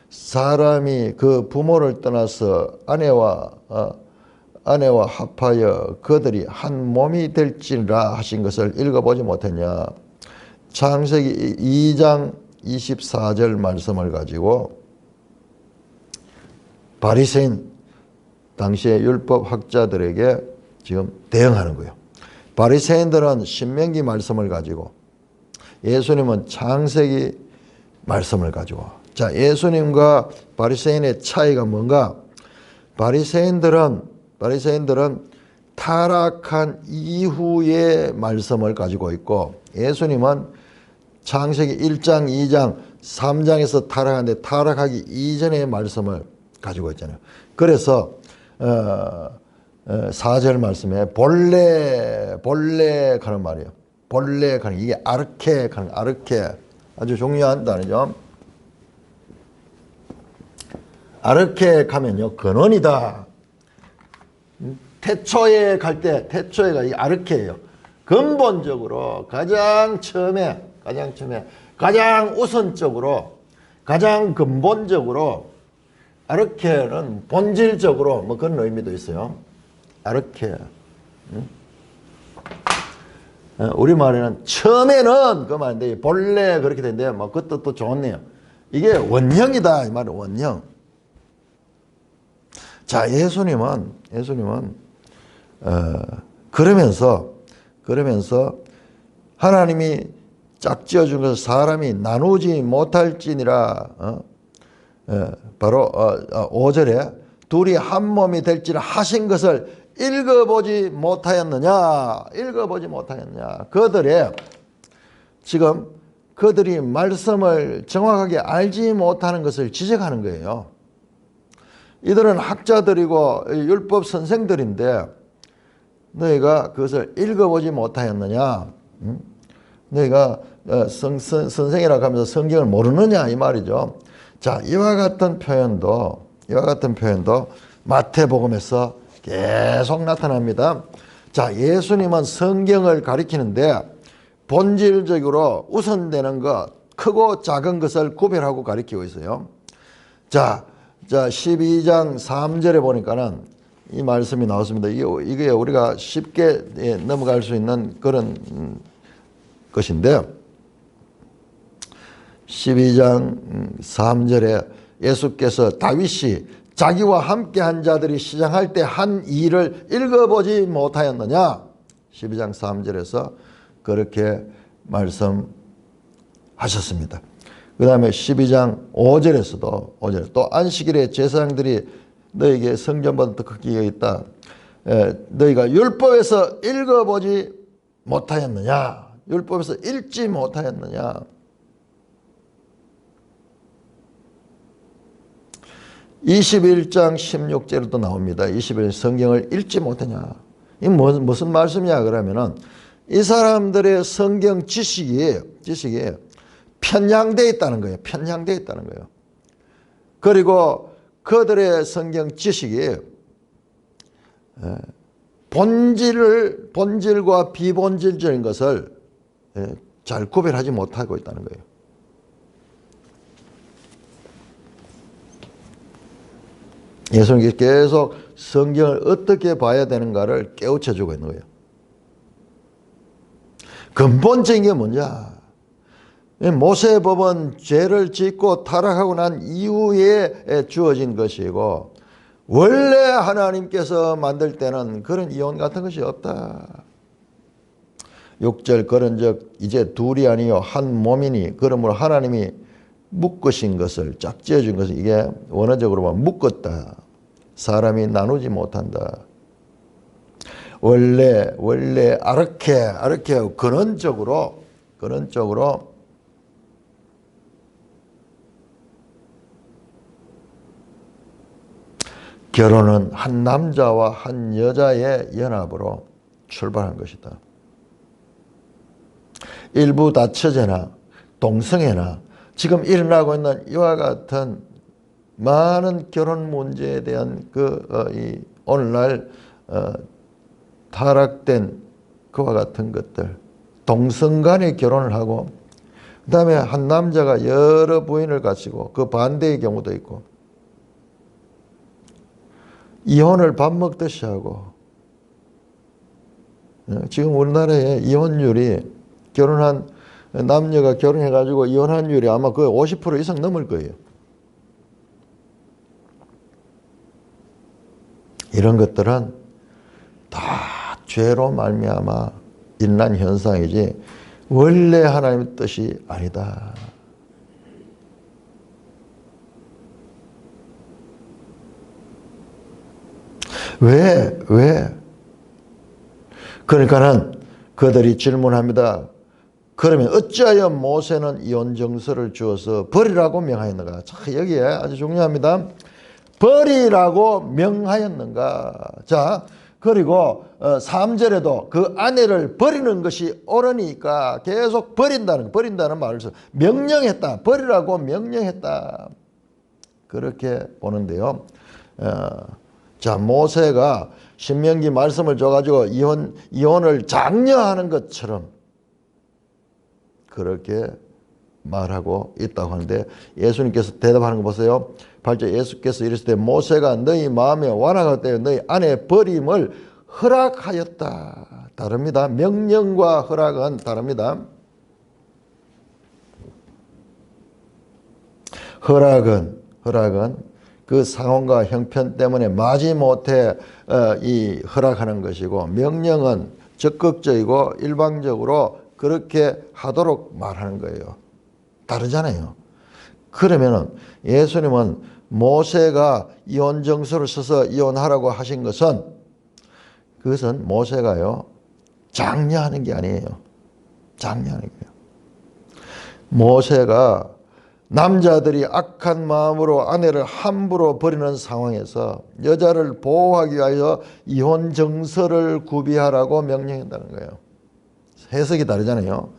사람이 그 부모를 떠나서 아내와 합하여 그들이 한 몸이 될지라 하신 것을 읽어보지 못했냐. 창세기 2장 24절 말씀을 가지고 바리새인 당시의 율법 학자들에게 지금 대응하는 거예요. 바리새인들은 신명기 말씀을 가지고 예수님은 창세기 말씀을 가지고 자, 예수님과 바리새인의 차이가 뭔가? 바리새인들은 타락한 이후의 말씀을 가지고 있고 예수님은 창세기 1장, 2장, 3장에서 타락하는데 타락하기 이전의 말씀을 가지고 있잖아요. 그래서 4절 말씀에 본래 가는 말이에요. 본래 가는 이게 아르케 가는 아르케 아주 중요한 단어죠. 아르케 가면요 근원이다. 태초에 갈 때 태초에가 이 아르케예요. 근본적으로 가장 처음에 가장 우선적으로 가장 근본적으로 아르케는 본질적으로 뭐 그런 의미도 있어요. 아르케. 우리말에는 처음에는 그 말인데 본래 그렇게 된대요. 뭐 그 뜻도 좋네요. 이게 원형이다 이 말은 원형. 자, 예수님은 그러면서 하나님이 짝지어 준 것을 사람이 나누지 못할지니라. 바로 5절에 둘이 한 몸이 될지라 하신 것을 읽어보지 못하였느냐. 그들이 말씀을 정확하게 알지 못하는 것을 지적하는 거예요. 이들은 학자들이고 율법 선생들인데 너희가 그것을 읽어보지 못하였느냐. 너희가 선생이라고 하면서 성경을 모르느냐 이 말이죠. 자, 이와 같은 표현도 마태복음에서 계속 나타납니다. 자, 예수님은 성경을 가리키는데 본질적으로 우선되는 것, 크고 작은 것을 구별하고 가리키고 있어요. 자, 12장 3절에 보니까는 이 말씀이 나왔습니다. 이게 우리가 쉽게 넘어갈 수 있는 그런 것인데 12장 3절에 예수께서 다윗이 자기와 함께한 자들이 시장할 때 한 일을 읽어보지 못하였느냐. 12장 3절에서 그렇게 말씀하셨습니다. 그 다음에 12장 5절에서도 또 안식일에 제사장들이 너에게 성전보다 더 크기가 있다. 너희가 율법에서 읽어보지 못하였느냐? 율법에서 읽지 못하였느냐? 21장 16절에도 나옵니다. 21장 성경을 읽지 못하냐? 이 무슨 말씀이냐 그러면은 이 사람들의 성경 지식이 편향되어 있다는 거예요. 편향되어 있다는 거예요. 그리고 그들의 성경 지식이 본질과 비본질적인 것을 잘 구별하지 못하고 있다는 거예요. 예수님께서 계속 성경을 어떻게 봐야 되는가를 깨우쳐주고 있는 거예요. 근본적인 게 뭐냐? 모세의 법은 죄를 짓고 타락하고 난 이후에 주어진 것이고 원래 하나님께서 만들 때는 그런 이혼 같은 것이 없다. 6절 그런즉 이제 둘이 아니요 한 몸이니 그러므로 하나님이 묶으신 것을 짝지어준 것을 이게 원어적으로 보면 묶었다. 사람이 나누지 못한다. 원래 아르케 근원적으로 결혼은 한 남자와 한 여자의 연합으로 출발한 것이다. 일부 다처제나 동성애나 지금 일어나고 있는 이와 같은 많은 결혼 문제에 대한 오늘날 타락된 그와 같은 것들, 동성 간의 결혼을 하고 그 다음에 한 남자가 여러 부인을 가지고 그 반대의 경우도 있고 이혼을 밥 먹듯이 하고 지금 우리나라의 이혼율이 결혼한 남녀가 결혼해가지고 이혼한 율이 아마 그 50% 이상 넘을 거예요. 이런 것들은 다 죄로 말미암아 일어난 현상이지 원래 하나님의 뜻이 아니다. 왜? 그러니까는 그들이 질문합니다. 그러면 어찌하여 모세는 이혼 정서를 주어서 버리라고 명하였는가? 자, 여기에 아주 중요합니다. 버리라고 명하였는가? 자, 그리고 3절에도 그 아내를 버리는 것이 옳으니까 계속 버린다는 말을 써. 명령했다. 버리라고 명령했다. 그렇게 보는데요. 자, 모세가 신명기 말씀을 줘가지고 이혼을 장려하는 것처럼 그렇게 말하고 있다고 하는데 예수님께서 대답하는 거 보세요. 8절 예수께서 이르시되 모세가 너희 마음에 완악할 때 너희 아내 버림을 허락하였다. 다릅니다. 명령과 허락은 다릅니다. 허락은 그 상황과 형편 때문에 마지못해 이 허락하는 것이고 명령은 적극적이고 일방적으로 그렇게 하도록 말하는 거예요. 다르잖아요. 그러면은 예수님은 모세가 이혼 정서를 써서 이혼하라고 하신 것은 그것은 모세가요 장려하는 게 아니에요. 장려하는 거예요. 모세가 남자들이 악한 마음으로 아내를 함부로 버리는 상황에서 여자를 보호하기 위하여 이혼 정서를 구비하라고 명령한다는 거예요. 해석이 다르잖아요.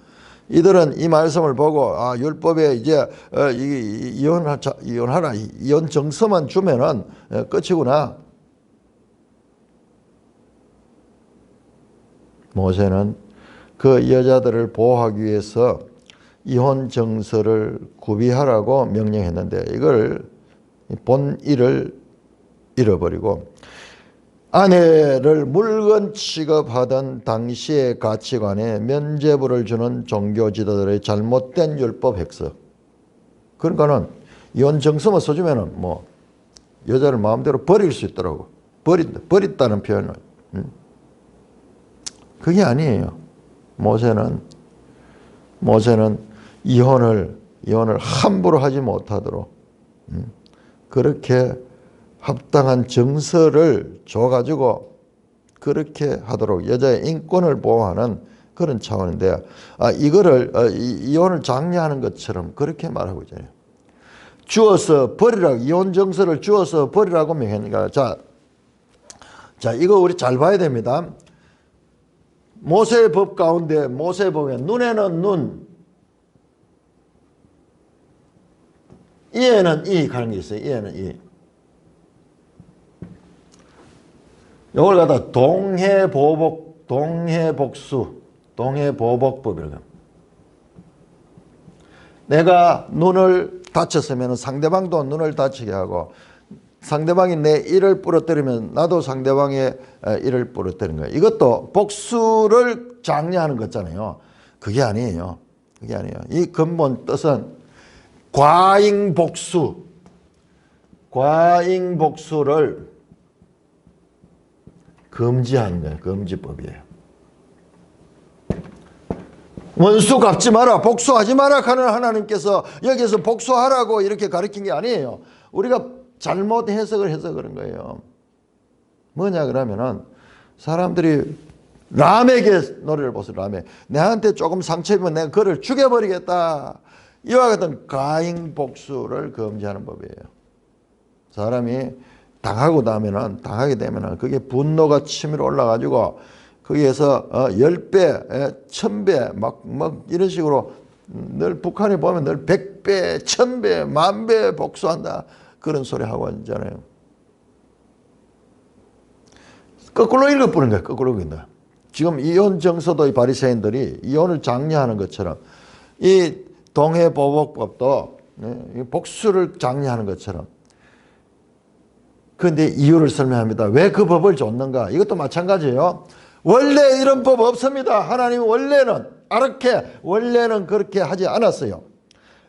이들은 이 말씀을 보고 율법에 이제 이혼하라 이혼 정서만 주면은 끝이구나. 모세는 그 여자들을 보호하기 위해서 이혼 정서를 구비하라고 명령했는데 이걸 본의를 잃어버리고 아내를 물건 취급하던 당시의 가치관에 면죄부를 주는 종교 지도자들의 잘못된 율법 해석. 그러니까는 이혼 정서만 써주면은 뭐 여자를 마음대로 버릴 수 있더라고. 버렸다는 표현은 그게 아니에요. 모세는 이혼을 함부로 하지 못하도록 그렇게 합당한 정서를 줘가지고 그렇게 하도록 여자의 인권을 보호하는 그런 차원인데, 이거를 이혼을 장려하는 것처럼 그렇게 말하고 있잖아요. 주어서 버리라고, 이혼 정서를 주어서 버리라고 명했는가. 자, 이거 우리 잘 봐야 됩니다. 모세의 법 가운데, 모세의 법에 눈에는 눈, 이에는 이 가는 게 있어요. 이에는 이. 이걸 갖다 동해보복법이라고 합니다. 내가 눈을 다쳤으면 상대방도 눈을 다치게 하고, 상대방이 내 이를 부러뜨리면 나도 상대방의 이를 부러뜨리는 거예요. 이것도 복수를 장려하는 거잖아요. 그게 아니에요. 그게 아니에요. 이 근본 뜻은 과잉복수를 금지하는 거예요. 금지법이에요. 원수 갚지 마라, 복수하지 마라 하는 하나님께서 여기서 복수하라고 이렇게 가르친 게 아니에요. 우리가 잘못 해석을 해서 그런 거예요. 뭐냐 그러면은 사람들이 라멕의 노래를 보세요. 라멕. 내한테 조금 상처 입으면 내가 그를 죽여버리겠다. 이와 같은 가잉 복수를 금지하는 법이에요. 사람이 당하게 되면은 그게 분노가 치밀어 올라가지고 거기에서 10배, 1000배 막 이런 식으로 늘 북한에 보면 늘 100배, 1000배, 10,000배 복수한다. 그런 소리 하고 있잖아요. 거꾸로 읽어보는 거예요. 거꾸로 읽는다. 지금 이혼 정서도 이 바리새인들이 이혼을 장려하는 것처럼 이 동해보복법도 복수를 장려하는 것처럼. 그런데 이유를 설명합니다. 왜 그 법을 줬는가? 이것도 마찬가지예요. 원래 이런 법 없습니다. 하나님 원래는 그렇게 하지 않았어요.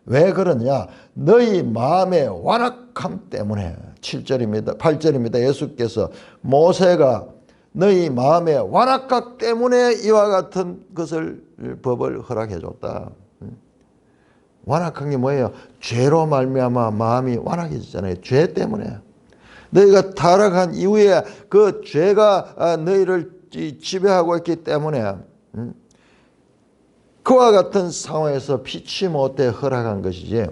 왜 그러냐? 너희 마음의 완악함 때문에. 7절입니다. 8절입니다. 예수께서 모세가 너희 마음의 완악함 때문에 이와 같은 것을 법을 허락해 줬다. 완악한 게 뭐예요? 죄로 말미암아 마음이 완악해지잖아요. 죄 때문에. 너희가 타락한 이후에 그 죄가 너희를 지배하고 있기 때문에 그와 같은 상황에서 피치 못해 허락한 것이지.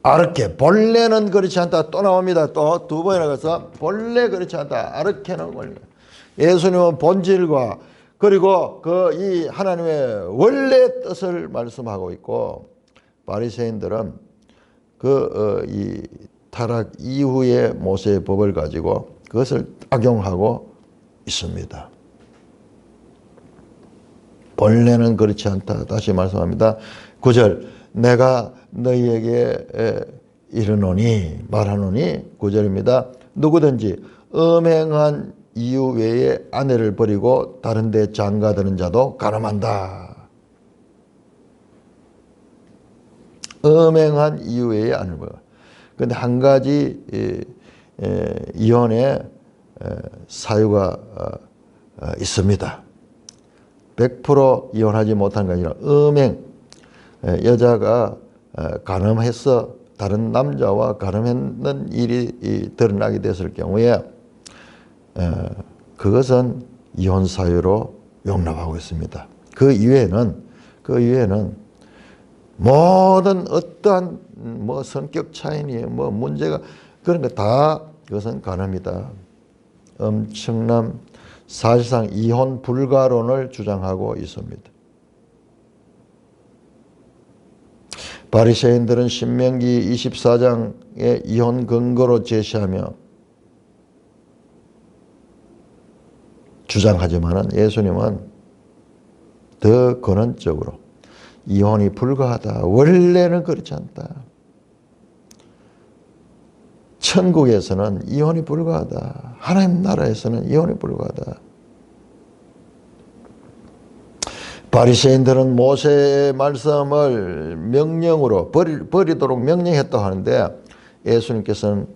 아르케, 본래는 그렇지 않다. 또 나옵니다. 또 두 번이나 가서 본래 그렇지 않다. 아르케는 원래. 예수님은 본질과 그리고 이 하나님의 원래 뜻을 말씀하고 있고, 바리새인들은 이 타락 이후의 모세의 법을 가지고 그것을 악용하고 있습니다. 본래는 그렇지 않다. 다시 말씀합니다. 9절, 내가 너희에게 말하노니 9절입니다. 누구든지 음행한 이유 외에 아내를 버리고 다른 데 장가드는 자도 가늠한다. 음행한 이유 외에 아내를 버리고. 그런데 한 가지 이혼의 사유가 있습니다. 100% 이혼하지 못한 게 아니라 음행, 여자가 간음해서 다른 남자와 간음했는 일이 드러나게 됐을 경우에 그것은 이혼 사유로 용납하고 있습니다. 그 이외에는 모든 어떠한 성격 차이니 문제가 그런 거 다 그것은 간음이다. 엄청난 사실상 이혼 불가론을 주장하고 있습니다. 바리새인들은 신명기 24장의 이혼 근거로 제시하며 주장하지만 예수님은 더 근원적으로 이혼이 불가하다. 원래는 그렇지 않다. 천국에서는 이혼이 불가하다. 하나님 나라에서는 이혼이 불가하다. 바리새인들은 모세의 말씀을 명령으로 버리도록 명령했다고 하는데 예수님께서는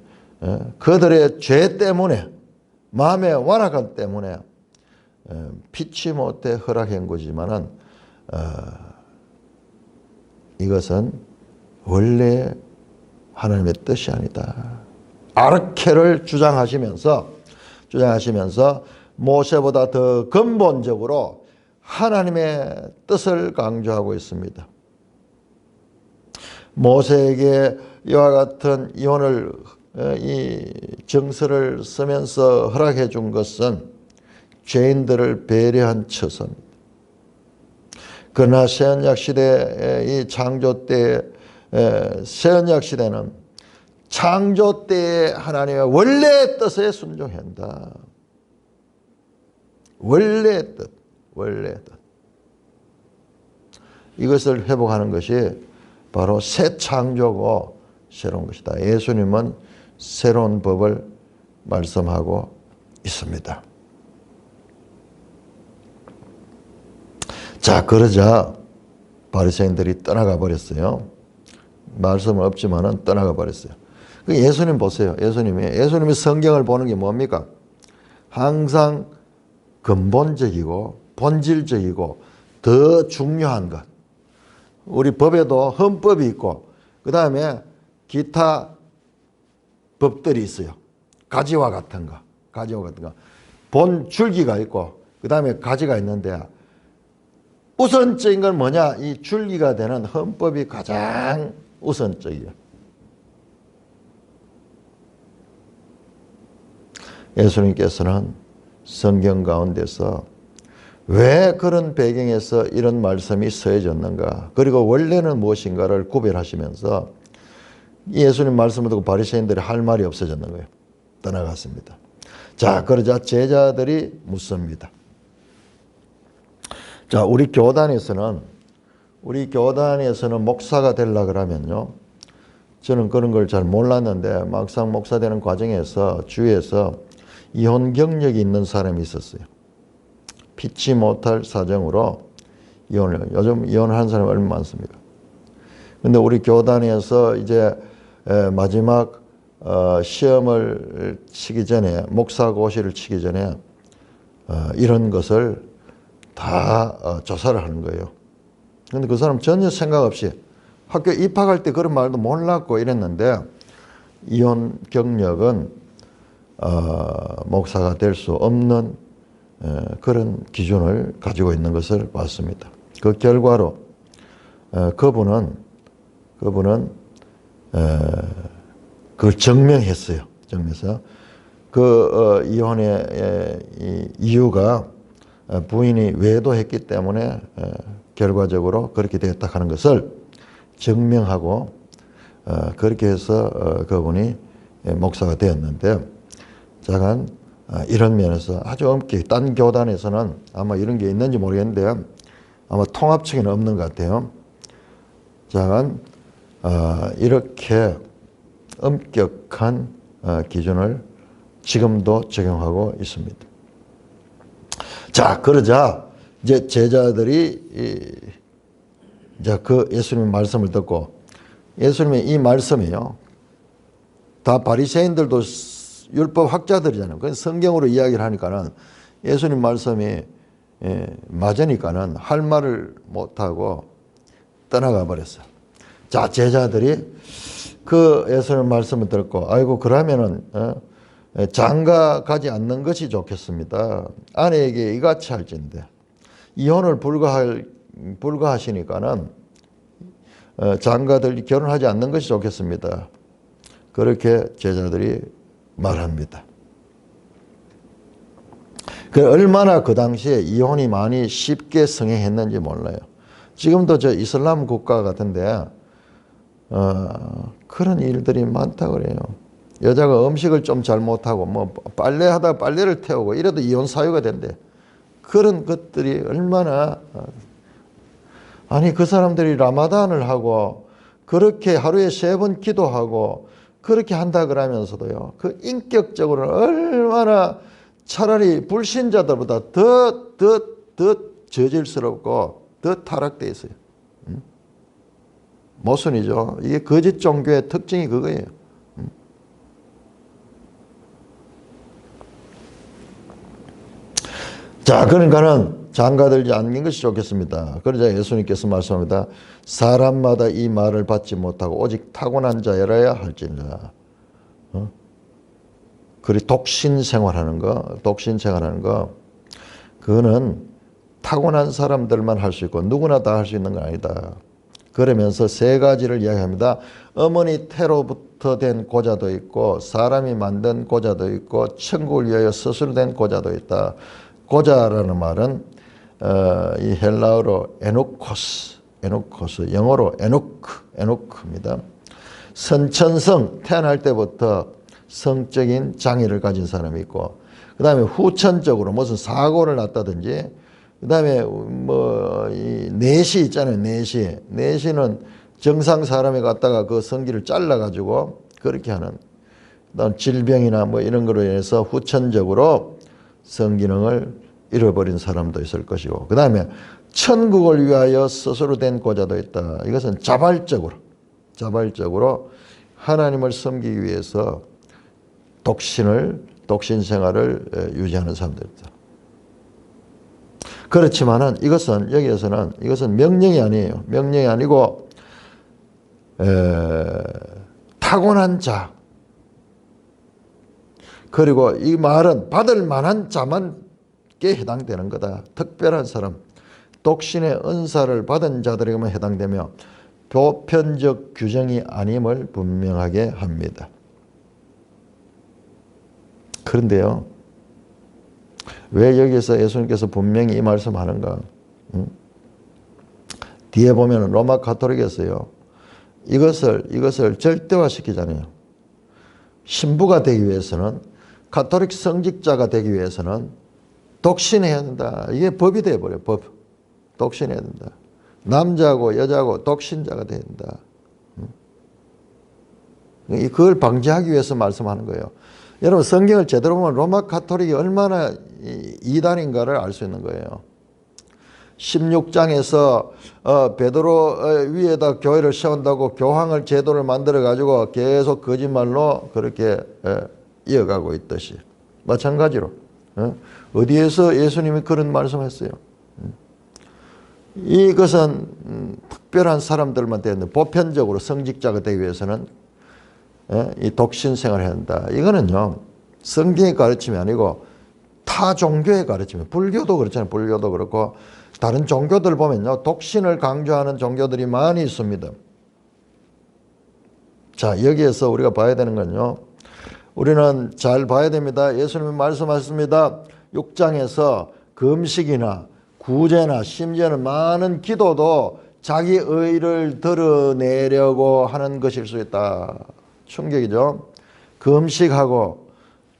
그들의 죄 때문에 마음의 완악함 때문에 피치 못해 허락한 것이지만은 이것은 원래 하나님의 뜻이 아니다. 아르케를 주장하시면서 모세보다 더 근본적으로 하나님의 뜻을 강조하고 있습니다. 모세에게 이와 같은 이혼을 이 정서를 쓰면서 허락해 준 것은 죄인들을 배려한 처사입니다. 그러나 새언약 시대의 이 창조 때 새언약 시대는 창조 때의 하나님의 원래의 뜻에 순종한다. 원래의 뜻. 이것을 회복하는 것이 바로 새 창조고 새로운 것이다. 예수님은 새로운 법을 말씀하고 있습니다. 자, 그러자 바리새인들이 떠나가 버렸어요. 말씀은 없지만은 떠나가 버렸어요. 예수님 보세요. 예수님이 성경을 보는 게 뭡니까? 항상 근본적이고 본질적이고 더 중요한 것. 우리 법에도 헌법이 있고 그 다음에 기타 법들이 있어요. 가지와 같은 거. 본 줄기가 있고 그 다음에 가지가 있는데 우선적인 건 뭐냐? 이 줄기가 되는 헌법이 가장 우선적이에요. 예수님께서는 성경 가운데서 왜 그런 배경에서 이런 말씀이 써졌는가, 그리고 원래는 무엇인가를 구별하시면서 예수님 말씀을 듣고 바리새인들이 할 말이 없어졌는 거예요. 떠나갔습니다. 자, 그러자 제자들이 묻습니다. 자, 우리 교단에서는 목사가 되려고 그러면요, 저는 그런 걸 잘 몰랐는데 막상 목사 되는 과정에서 주위에서 이혼 경력이 있는 사람이 있었어요. 피치 못할 사정으로 요즘 이혼한 사람이 얼마나 많습니까? 근데 우리 교단에서 이제 마지막 시험을 치기 전에, 목사고시를 치기 전에 이런 것을 다 조사를 하는 거예요. 근데 그 사람 전혀 생각 없이 학교 입학할 때 그런 말도 몰랐고 이랬는데 이혼 경력은 목사가 될 수 없는 그런 기준을 가지고 있는 것을 봤습니다. 그 결과로 그분은 그걸 증명했어요. 증명해서 그 이혼의 이유가 부인이 외도했기 때문에 결과적으로 그렇게 되었다 하는 것을 증명하고 그렇게 해서 그분이 목사가 되었는데, 잠깐 이런 면에서 아주 엄격히, 딴 교단에서는 아마 이런 게 있는지 모르겠는데 아마 통합청에는 없는 것 같아요. 잠깐 이렇게 엄격한 기준을 지금도 적용하고 있습니다. 자, 그러자 이제 제자들이 이제 그 예수님의 말씀을 듣고, 예수님의 이 말씀이요, 다 바리새인들도 율법 학자들이잖아요. 그래서 성경으로 이야기를 하니까는 예수님 말씀이 맞으니까는 할 말을 못하고 떠나가 버렸어요. 자, 제자들이 그 예수님 말씀을 듣고, 아이고 그러면은 장가 가지 않는 것이 좋겠습니다. 아내에게 이같이 할진대 이혼을 불가하시니까는 장가들 결혼하지 않는 것이 좋겠습니다. 그렇게 제자들이 말합니다. 얼마나 그 당시에 이혼이 많이 쉽게 성행했는지 몰라요. 지금도 저 이슬람 국가 같은데 그런 일들이 많다고 그래요. 여자가 음식을 좀 잘못하고 뭐 빨래하다 빨래를 태우고 이래도 이혼 사유가 된대. 그런 것들이 얼마나, 아니 그 사람들이 라마단을 하고 그렇게 하루에 3번 기도하고 그렇게 한다 그러면서도요, 그 인격적으로는 얼마나 차라리 불신자들보다 더 저질스럽고 더 타락되어 있어요. 모순이죠. 이게 거짓 종교의 특징이 그거예요. 자, 그러니까는 장가들지 않는 것이 좋겠습니다. 그러자 예수님께서 말씀합니다. 사람마다 이 말을 받지 못하고 오직 타고난 자여야 할지니라. 그리고 독신 생활하는 거, 그거는 타고난 사람들만 할 수 있고 누구나 다 할 수 있는 건 아니다. 그러면서 세 가지를 이야기합니다. 어머니 태로부터 된 고자도 있고 사람이 만든 고자도 있고 천국을 위하여 스스로 된 고자도 있다. 고자라는 말은 이 헬라어로 에노코스, 영어로 에노크입니다. 선천성, 태어날 때부터 성적인 장애를 가진 사람이 있고, 그 다음에 후천적으로 무슨 사고를 났다든지, 그 다음에 이 내시 있잖아요. 내시는 정상 사람이 갖다가 그 성기를 잘라가지고 그렇게 하는, 그다음 질병이나 이런 거로 인해서 후천적으로 성기능을 잃어버린 사람도 있을 것이고, 그 다음에 천국을 위하여 스스로 된 고자도 있다. 이것은 자발적으로 하나님을 섬기기 위해서 독신 생활을 유지하는 사람들이다. 그렇지만은 여기에서는 이것은 명령이 아니에요. 명령이 아니고 타고난 자, 그리고 이 말은 받을 만한 자만께 해당되는 거다. 특별한 사람, 독신의 은사를 받은 자들에게만 해당되며 보편적 규정이 아님을 분명하게 합니다. 그런데요, 왜 여기서 예수님께서 분명히 이 말씀하는가? 뒤에 보면 로마 가톨릭에서요, 이것을 절대화시키잖아요. 신부가 되기 위해서는, 가톨릭 성직자가 되기 위해서는 독신해야 된다. 이게 법이 되어버려요. 법. 독신해야 된다. 남자고 여자고 독신자가 돼야 된다. 그걸 방지하기 위해서 말씀하는 거예요. 여러분, 성경을 제대로 보면 로마 가톨릭이 얼마나 이단인가를 알 수 있는 거예요. 16장에서 베드로 위에다 교회를 세운다고 교황을 제도를 만들어 가지고 계속 거짓말로 그렇게 이어가고 있듯이 마찬가지로 어디에서 예수님이 그런 말씀했어요? 이것은 특별한 사람들만 되는데, 보편적으로 성직자가 되기 위해서는 이 독신 생활을 해야 한다. 이거는요, 성경의 가르침이 아니고 타 종교의 가르침이에요. 불교도 그렇잖아요. 불교도 그렇고 다른 종교들 보면요, 독신을 강조하는 종교들이 많이 있습니다. 자, 여기에서 우리가 봐야 되는 건요, 우리는 잘 봐야 됩니다. 예수님이 말씀하셨습니다. 6장에서 금식이나 구제나 심지어는 많은 기도도 자기 의를 드러내려고 하는 것일 수 있다. 충격이죠. 금식하고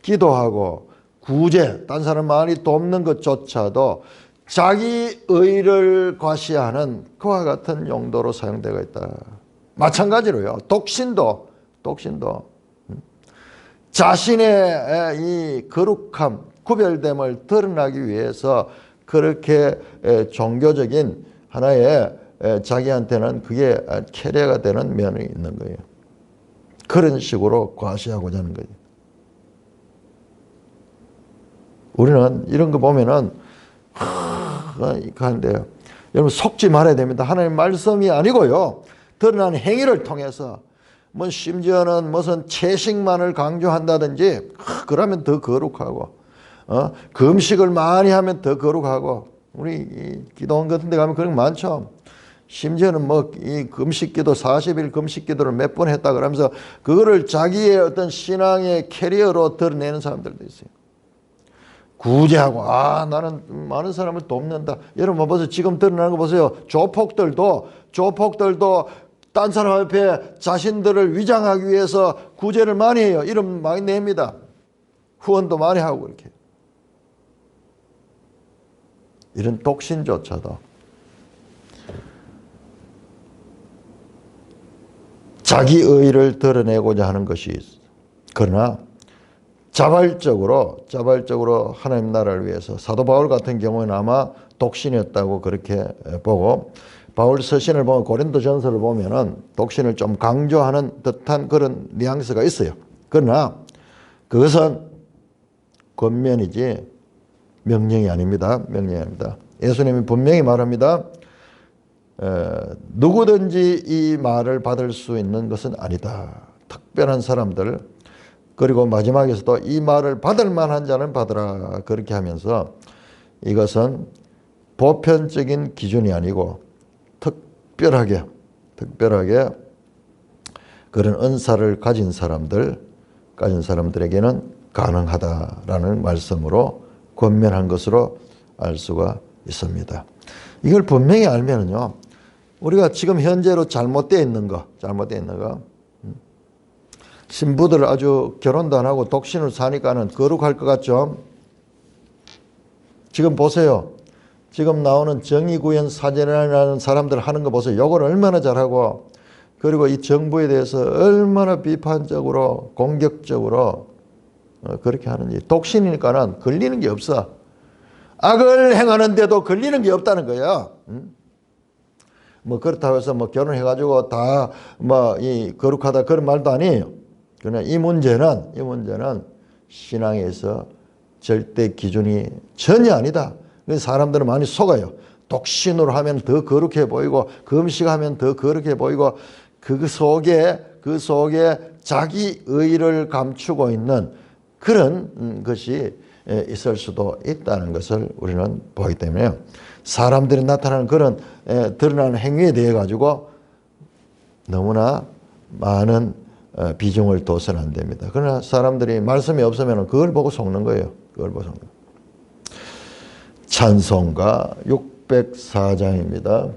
기도하고 구제, 딴 사람 많이 돕는 것조차도 자기 의를 과시하는 그와 같은 용도로 사용되고 있다. 마찬가지로요, 독신도 자신의 이 거룩함, 구별됨을 드러나기 위해서 그렇게 종교적인 하나의 자기한테는 그게 캐리어가 되는 면이 있는 거예요. 그런 식으로 과시하고자 하는 거예요. 우리는 이런 거 보면은 하는데요, 여러분 속지 말아야 됩니다. 하나님 말씀이 아니고요, 드러나는 행위를 통해서 심지어는 무슨 채식만을 강조한다든지 그러면 더 거룩하고, 금식을 많이 하면 더 거룩하고, 우리 기도원 같은 데 가면 그런 거 많죠. 심지어는 이 금식기도 40일 금식기도를 몇 번 했다 그러면서 그거를 자기의 어떤 신앙의 캐리어로 드러내는 사람들도 있어요. 구제하고, 나는 많은 사람을 돕는다. 여러분 보세요. 지금 드러나는 거 보세요. 조폭들도 딴 사람 앞에 자신들을 위장하기 위해서 구제를 많이 해요. 이름 많이 냅니다. 후원도 많이 하고 이렇게. 이런 독신조차도 자기 의를 드러내고자 하는 것이 있어. 그러나 자발적으로 하나님 나라를 위해서, 사도 바울 같은 경우는 아마 독신이었다고 그렇게 보고, 바울 서신을 보면, 고린도전서를 보면은 독신을 좀 강조하는 듯한 그런 뉘앙스가 있어요. 그러나 그것은 권면이지 명령이 아닙니다. 예수님이 분명히 말합니다. 누구든지 이 말을 받을 수 있는 것은 아니다. 특별한 사람들, 그리고 마지막에서도 이 말을 받을 만한 자는 받으라. 그렇게 하면서 이것은 보편적인 기준이 아니고 특별하게 그런 은사를 가진 사람들에게는 가능하다라는 말씀으로 권면한 것으로 알 수가 있습니다. 이걸 분명히 알면은요, 우리가 지금 현재로 잘못되어 있는 거, 신부들 아주 결혼도 안 하고 독신을 사니까는 거룩할 것 같죠? 지금 보세요. 지금 나오는 정의구현 사진이라는 사람들 하는 거 보세요. 요걸 얼마나 잘하고, 그리고 이 정부에 대해서 얼마나 비판적으로, 공격적으로 그렇게 하는지. 독신이니까는 걸리는 게 없어. 악을 행하는데도 걸리는 게 없다는 거야. 뭐 그렇다고 해서 뭐 결혼해가지고 다 뭐 이 거룩하다 그런 말도 아니에요. 그러나 이 문제는 신앙에서 절대 기준이 전혀 아니다. 그래서 사람들은 많이 속아요. 독신으로 하면 더 거룩해 보이고, 금식하면 더 거룩해 보이고, 그 속에 자기 의를 감추고 있는 그런 것이 있을 수도 있다는 것을 우리는 보기 때문에, 사람들이 나타나는 그런 드러나는 행위에 대해 가지고 너무나 많은 비중을 둬서는 안 됩니다. 그러나 사람들이 말씀이 없으면 그걸 보고 속는 거예요. 찬송가 604장입니다.